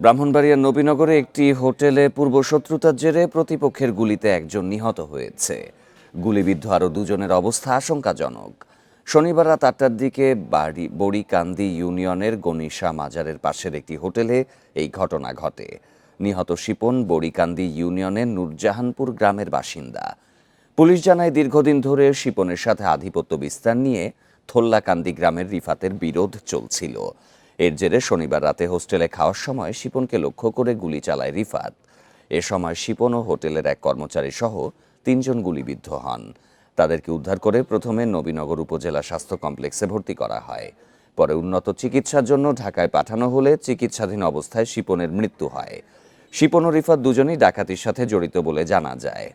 ব্রাহ্মণবাড়িয়ার নবীনগরে একটি হোটেলে পূর্বশত্রুতার জেরে প্রতিপক্ষের গুলিতে একজন নিহত হয়েছে। গুলিবিদ্ধ আরও দুজনের অবস্থা আশঙ্কাজনক। শনিবার রাত ৮টার দিকে বড়িকান্দি ইউনিয়নের গনিশা মাজারের পাশের একটি হোটেলে এই ঘটনা ঘটে। নিহত শিপন বড়িকান্দি ইউনিয়নের নূরজাহানপুর গ্রামের বাসিন্দা। পুলিশ জানায়, দীর্ঘদিন ধরে শিপনের সাথে আধিপত্য বিস্তার নিয়ে থোল্লাকান্দি গ্রামের রিফাতের বিরোধ চলছিল। এর জেরে শনিবার রাতে হোস্টেলে খাওয়ার সময় শিপনকে লক্ষ্য করে গুলি চালায় রিফাত। এ সময় শিপন ও হোটেলের এক কর্মচারী সহ ৩ জন গুলিবিদ্ধ হন। তাদেরকে উদ্ধার করে প্রথমে নবীনগর উপজেলা স্বাস্থ্য কমপ্লেক্সে ভর্তি করা হয়। পরে উন্নত চিকিৎসার জন্য ঢাকায় পাঠানো হলে চিকিৎসাধীন অবস্থায় শিপনের মৃত্যু হয়। শিপন ও রিফাত দুজনই ডাকাতির সাথে জড়িত বলে জানা যায়।